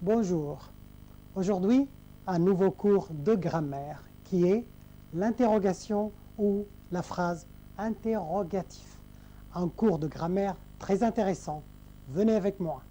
Bonjour. Aujourd'hui, un nouveau cours de grammaire qui est l'interrogation ou la phrase interrogative. Un cours de grammaire très intéressant. Venez avec moi.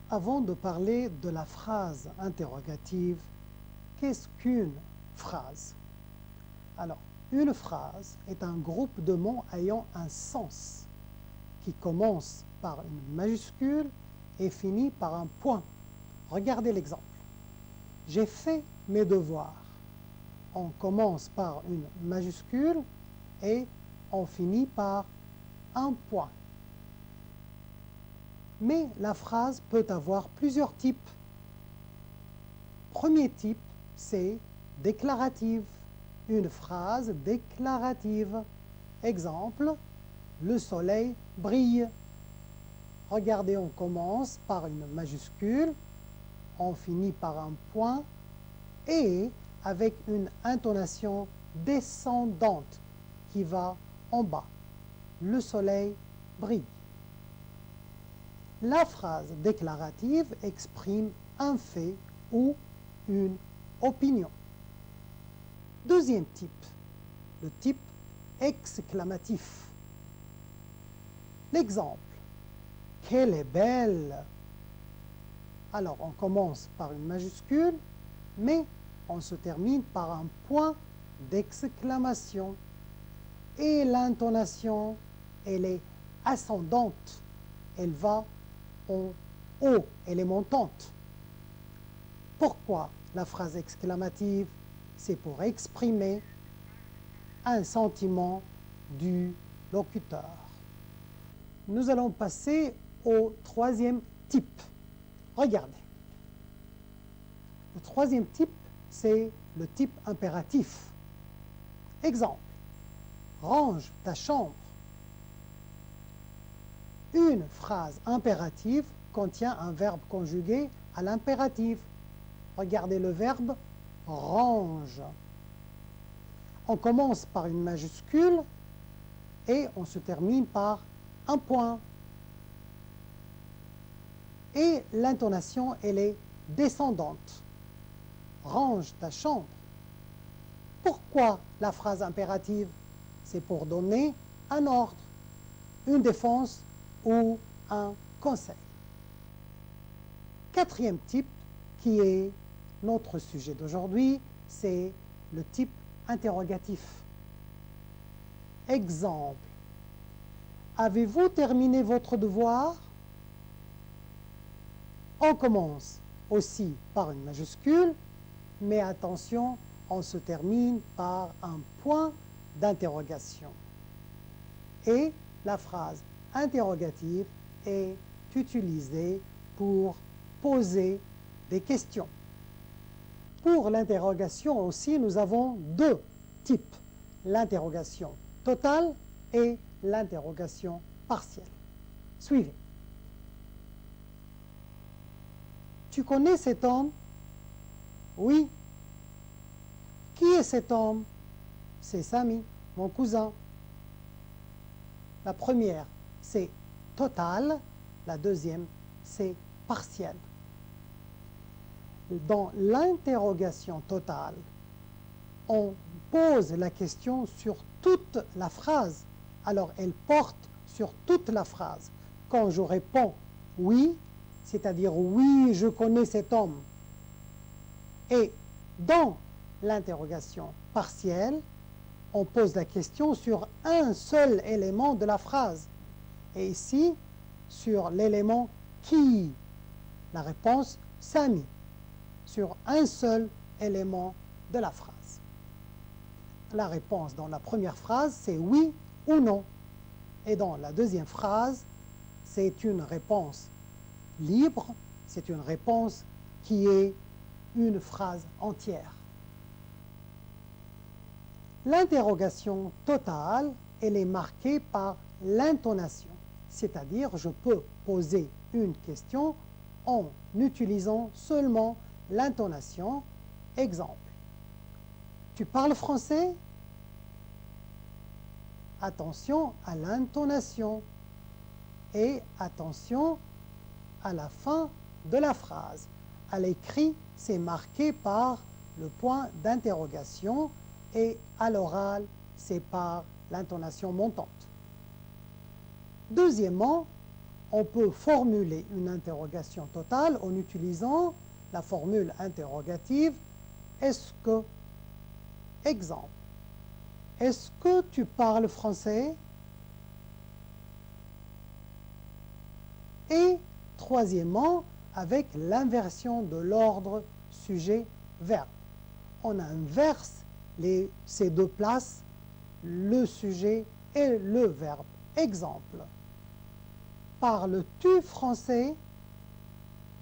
Avant de parler de la phrase interrogative, qu'est-ce qu'une phrase? Alors, une phrase est un groupe de mots ayant un sens qui commence par une majuscule et finit par un point. Regardez l'exemple. J'ai fait mes devoirs. On commence par une majuscule et on finit par un point. Mais la phrase peut avoir plusieurs types. Premier type, c'est déclarative. Une phrase déclarative. Exemple, le soleil brille. Regardez, on commence par une majuscule, on finit par un point et avec une intonation descendante qui va en bas. Le soleil brille. La phrase déclarative exprime un fait ou une opinion. Deuxième type, le type exclamatif. L'exemple. Qu'elle est belle! Alors, on commence par une majuscule, mais on se termine par un point d'exclamation. Et l'intonation, elle est ascendante. Elle va en haut, elle est montante. Pourquoi la phrase exclamative? C'est pour exprimer un sentiment du locuteur. Nous allons passer au troisième type. Regardez. Le troisième type, c'est le type impératif. Exemple. Range ta chambre. Une phrase impérative contient un verbe conjugué à l'impératif. Regardez le verbe range. On commence par une majuscule et on se termine par un point. Et l'intonation, elle est descendante. Range ta chambre. Pourquoi la phrase impérative? C'est pour donner un ordre, une défense ou un conseil. Quatrième type, qui est notre sujet d'aujourd'hui, c'est le type interrogatif. Exemple. Avez-vous terminé votre devoir? On commence aussi par une majuscule, mais attention, on se termine par un point d'interrogation. Et la phrase interrogative est utilisée pour poser des questions. Pour l'interrogation aussi, nous avons deux types, l'interrogation totale et l'interrogation partielle. Suivez. Tu connais cet homme? Oui. Qui est cet homme? C'est Samy, mon cousin. La première, c'est totale. La deuxième, c'est partielle. Dans l'interrogation totale, on pose la question sur toute la phrase. Alors, elle porte sur toute la phrase. Quand je réponds « oui », c'est-à-dire « oui, je connais cet homme ». Et dans l'interrogation partielle, on pose la question sur un seul élément de la phrase. Et ici, sur l'élément « qui ». La réponse « Samy », sur un seul élément de la phrase. La réponse dans la première phrase, c'est « oui » ou « non ». Et dans la deuxième phrase, c'est une réponse libre, c'est une réponse qui est une phrase entière. L'interrogation totale, elle est marquée par l'intonation, c'est-à-dire je peux poser une question en utilisant seulement l'intonation. Exemple. Tu parles français? Attention à l'intonation et attention à la fin de la phrase. À l'écrit, c'est marqué par le point d'interrogation et à l'oral, c'est par l'intonation montante. Deuxièmement, on peut formuler une interrogation totale en utilisant la formule interrogative « Est-ce que ?» Exemple. Est-ce que tu parles français? Et troisièmement, avec l'inversion de l'ordre sujet-verbe. On inverse ces deux places, le sujet et le verbe. Exemple. Parles-tu français?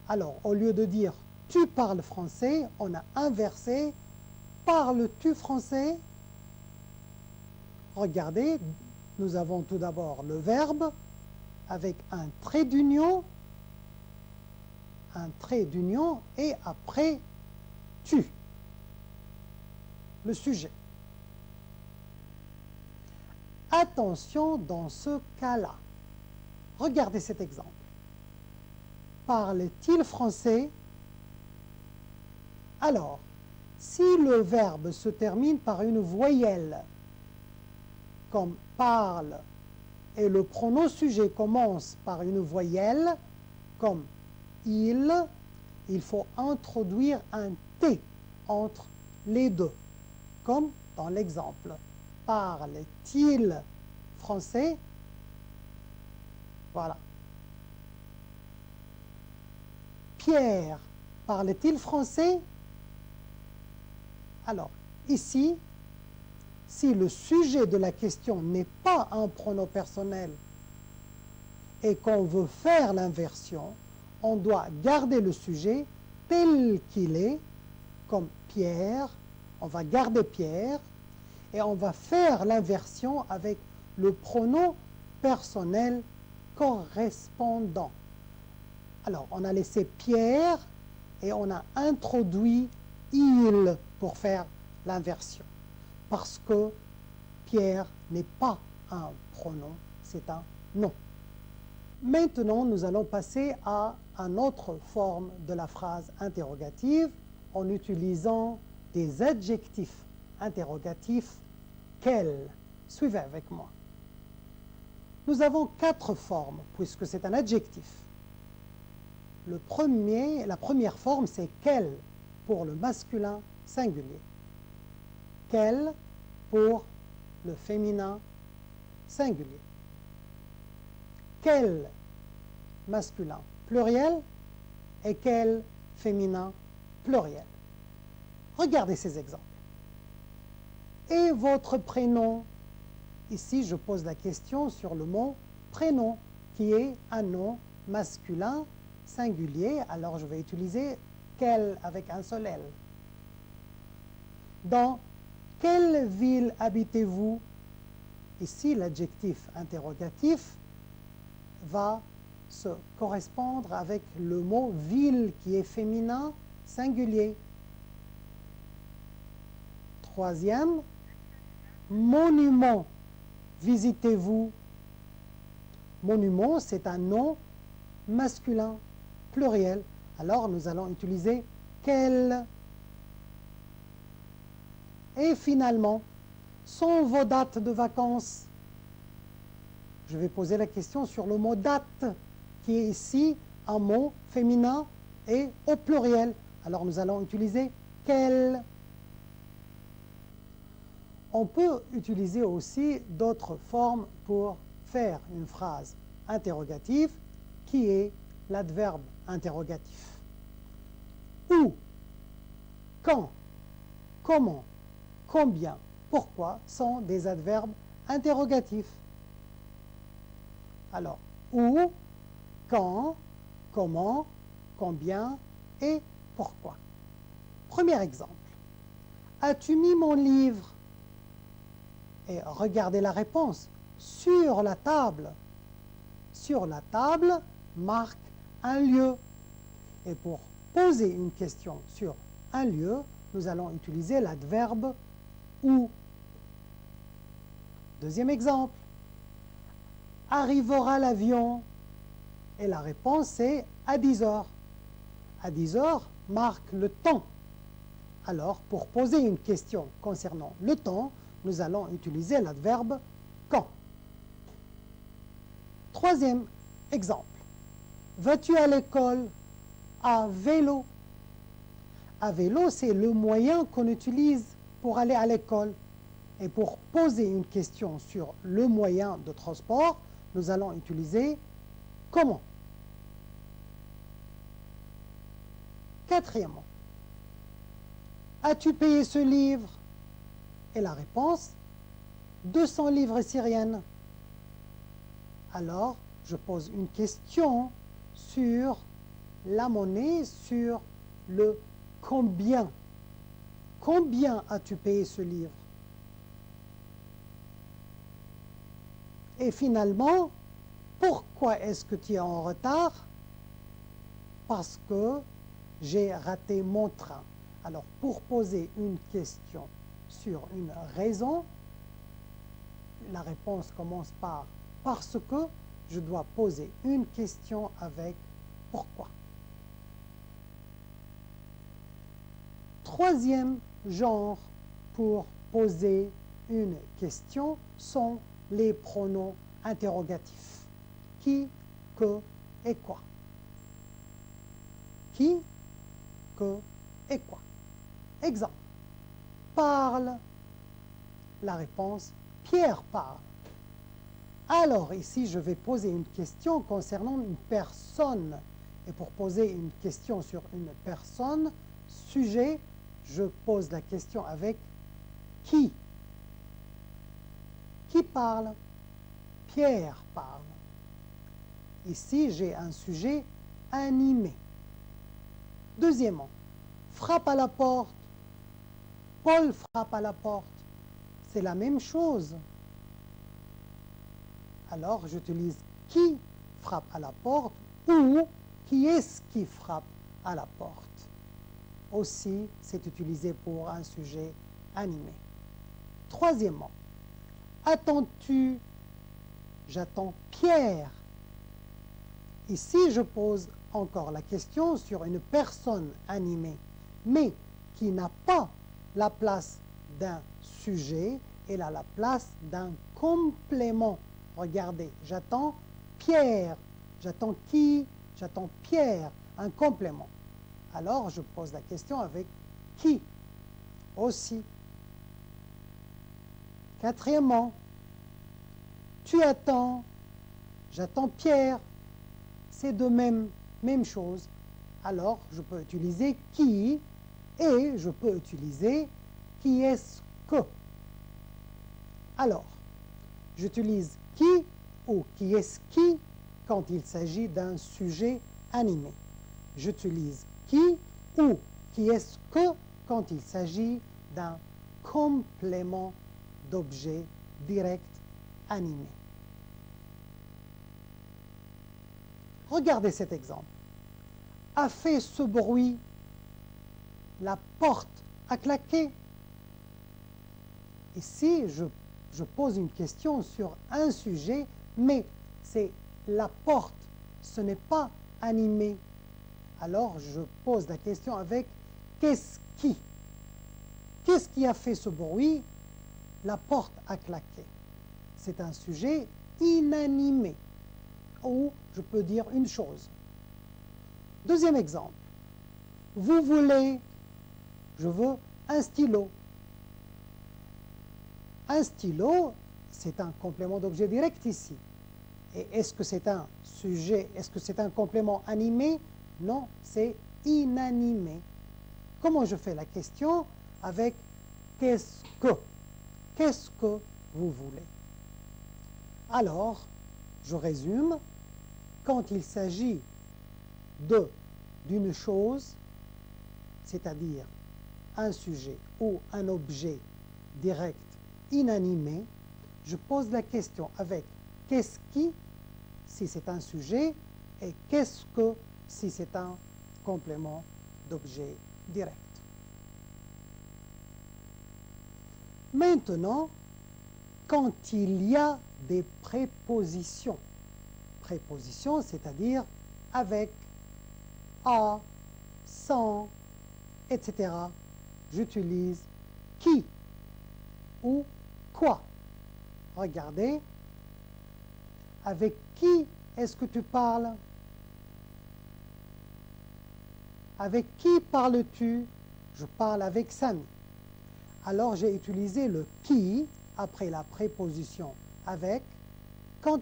Alors, au lieu de dire « tu parles français », on a inversé « parles-tu français ?» Regardez, nous avons tout d'abord le verbe avec un trait d'union et après « tu », le sujet. Attention dans ce cas-là. Regardez cet exemple. Parle-t-il français? Alors, si le verbe se termine par une voyelle, comme parle, et le pronom sujet commence par une voyelle, comme il faut introduire un T entre les deux, comme dans l'exemple. Parle-t-il français? Voilà. Pierre, parle-t-il français? Alors, ici, si le sujet de la question n'est pas un pronom personnel et qu'on veut faire l'inversion, on doit garder le sujet tel qu'il est, comme Pierre, on va garder Pierre, et on va faire l'inversion avec le pronom personnel correspondant. Alors, on a laissé Pierre et on a introduit il pour faire l'inversion. Parce que Pierre n'est pas un pronom, c'est un nom. Maintenant, nous allons passer à une autre forme de la phrase interrogative en utilisant des adjectifs interrogatifs. Quel? Suivez avec moi. Nous avons 4 formes, puisque c'est un adjectif. La première forme, c'est quel pour le masculin singulier. Quel pour le féminin singulier. Quel masculin pluriel et quel féminin pluriel. Regardez ces exemples. Et votre prénom? Ici, je pose la question sur le mot prénom, qui est un nom masculin singulier. Alors, je vais utiliser quel avec un seul L. Dans quelle ville habitez-vous? Ici, l'adjectif interrogatif va se correspondre avec le mot ville qui est féminin singulier. Troisième, monument visitez-vous? Monument, c'est un nom masculin pluriel. Alors, nous allons utiliser quel. Et finalement, sont vos dates de vacances? Je vais poser la question sur le mot date, qui est ici un mot féminin et au pluriel. Alors, nous allons utiliser quel. On peut utiliser aussi d'autres formes pour faire une phrase interrogative, qui est l'adverbe interrogatif. Où, quand, comment, combien, pourquoi sont des adverbes interrogatifs. Alors, où, quand, comment, combien et pourquoi. Premier exemple. As-tu mis mon livre? Et regardez la réponse. Sur la table. Sur la table marque un lieu. Et pour poser une question sur un lieu, nous allons utiliser l'adverbe où. Deuxième exemple. Arrivera l'avion? Et la réponse est à 10 heures. à 10 heures marque le temps. Alors, pour poser une question concernant le temps, nous allons utiliser l'adverbe quand. Troisième exemple. Vas-tu à l'école à vélo? À vélo, c'est le moyen qu'on utilise pour aller à l'école. Et pour poser une question sur le moyen de transport, nous allons utiliser comment. Quatrièmement, as-tu payé ce livre? Et la réponse, 200 livres syriennes. Alors, je pose une question sur la monnaie, sur le combien. Combien as-tu payé ce livre? Et finalement, pourquoi est-ce que tu es en retard? Parce que j'ai raté mon train. Alors, pour poser une question sur une raison, la réponse commence par « parce que », je dois poser une question avec « pourquoi ». Troisième genre pour poser une question sont les pronoms interrogatifs. Qui, que et quoi. Qui, que et quoi. Exemple. Parle. La réponse, Pierre parle. Alors ici, je vais poser une question concernant une personne. Et pour poser une question sur une personne, sujet, je pose la question avec qui. Qui parle? Pierre parle. Ici, j'ai un sujet animé. Deuxièmement, frappe à la porte. Paul frappe à la porte. C'est la même chose. Alors, j'utilise qui frappe à la porte ou qui est-ce qui frappe à la porte. Aussi, c'est utilisé pour un sujet animé. Troisièmement, attends-tu? J'attends Pierre. Ici, je pose encore la question sur une personne animée, mais qui n'a pas la place d'un sujet, elle a la place d'un complément. Regardez, j'attends Pierre. J'attends qui? J'attends Pierre, un complément. Alors, je pose la question avec qui aussi. Quatrièmement, tu attends, j'attends Pierre. C'est de même chose. Alors, je peux utiliser qui et je peux utiliser qui est-ce que. Alors, j'utilise qui ou qui est-ce qui quand il s'agit d'un sujet animé. J'utilise qui ou qui est-ce que quand il s'agit d'un complément d'objet direct animé. Regardez cet exemple. A fait ce bruit, la porte a claqué. Ici, je pose une question sur un sujet, mais c'est la porte, ce n'est pas animé. Alors, je pose la question avec qu'est-ce qui? Qu'est-ce qui a fait ce bruit? La porte a claqué. C'est un sujet inanimé. Ou je peux dire une chose. Deuxième exemple. Vous voulez, je veux un stylo. Un stylo, c'est un complément d'objet direct ici. Et est-ce que c'est un sujet, est-ce que c'est un complément animé? Non, c'est inanimé. Comment je fais la question? Avec qu'est-ce que? Qu'est-ce que vous voulez? Alors, je résume. Quand il s'agit d'une chose, c'est-à-dire un sujet ou un objet direct inanimé, je pose la question avec qu'est-ce qui, si c'est un sujet, et qu'est-ce que, si c'est un complément d'objet direct. Maintenant, quand il y a des prépositions, c'est-à-dire avec, à, sans, etc. J'utilise qui ou quoi. Regardez, avec qui est-ce que tu parles? Avec qui parles-tu? Je parle avec Samy. Alors j'ai utilisé le qui après la préposition avec quand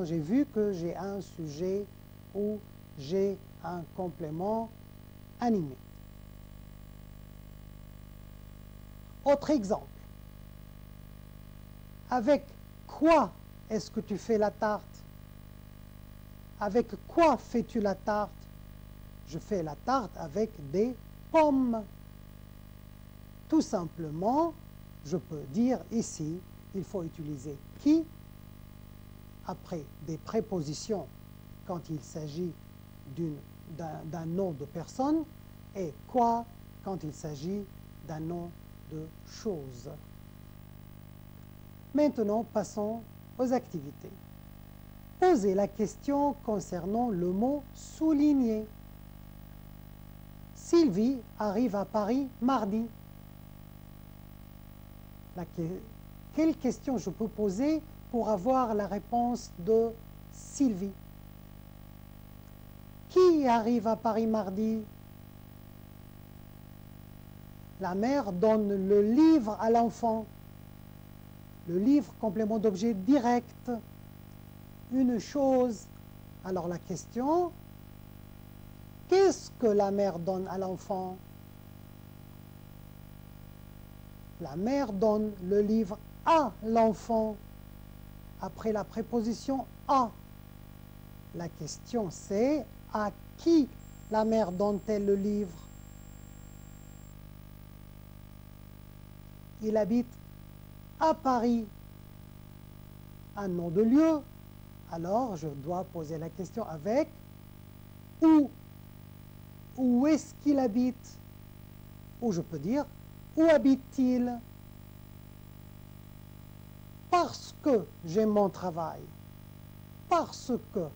j'ai vu que j'ai un sujet ou j'ai un complément animé. Autre exemple. Avec quoi est-ce que tu fais la tarte? Avec quoi fais-tu la tarte? Je fais la tarte avec des pommes. Tout simplement, je peux dire ici, il faut utiliser qui après des prépositions quand il s'agit d'un nom de personne et quoi quand il s'agit d'un nom de chose. Maintenant, passons aux activités. Posez la question concernant le mot souligner. Sylvie arrive à Paris mardi. Quelle question je peux poser pour avoir la réponse de Sylvie? Qui arrive à Paris mardi? La mère donne le livre à l'enfant. Le livre, complément d'objet direct. Une chose. Alors la question, qu'est-ce que la mère donne à l'enfant? La mère donne le livre à l'enfant après la préposition à. La question c'est à qui la mère donne-t-elle le livre? Il habite à Paris. Un nom de lieu. Alors je dois poser la question avec où. Où est-ce qu'il habite? Ou je peux dire où habite-t-il? Parce que j'aime mon travail. Parce que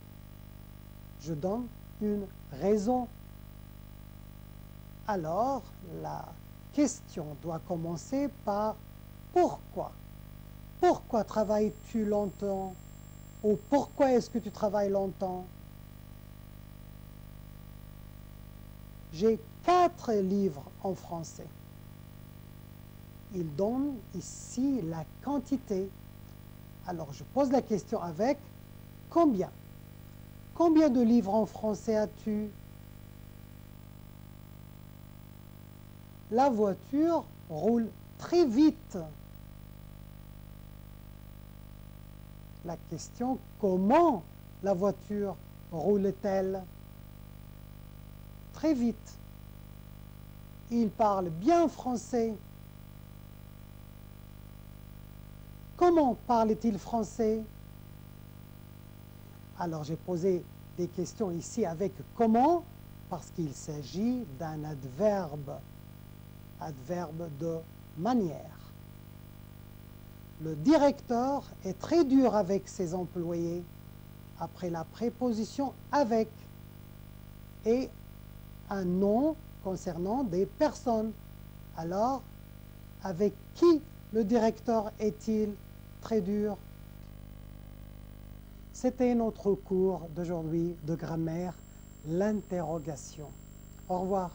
je donne une raison. Alors, la question doit commencer par pourquoi. Pourquoi travailles-tu longtemps? Ou pourquoi est-ce que tu travailles longtemps? J'ai 4 livres en français. Il donne ici la quantité. Alors, je pose la question avec combien? Combien de livres en français as-tu? La voiture roule très vite. La question, comment la voiture roule-t-elle? Très vite. Il parle bien français. Comment parle-t-il français? Alors j'ai posé des questions ici avec comment, parce qu'il s'agit d'un adverbe de manière. Le directeur est très dur avec ses employés après la préposition avec et un nom concernant des personnes. Alors, avec qui le directeur est-il très dur? C'était notre cours d'aujourd'hui de grammaire, l'interrogation. Au revoir.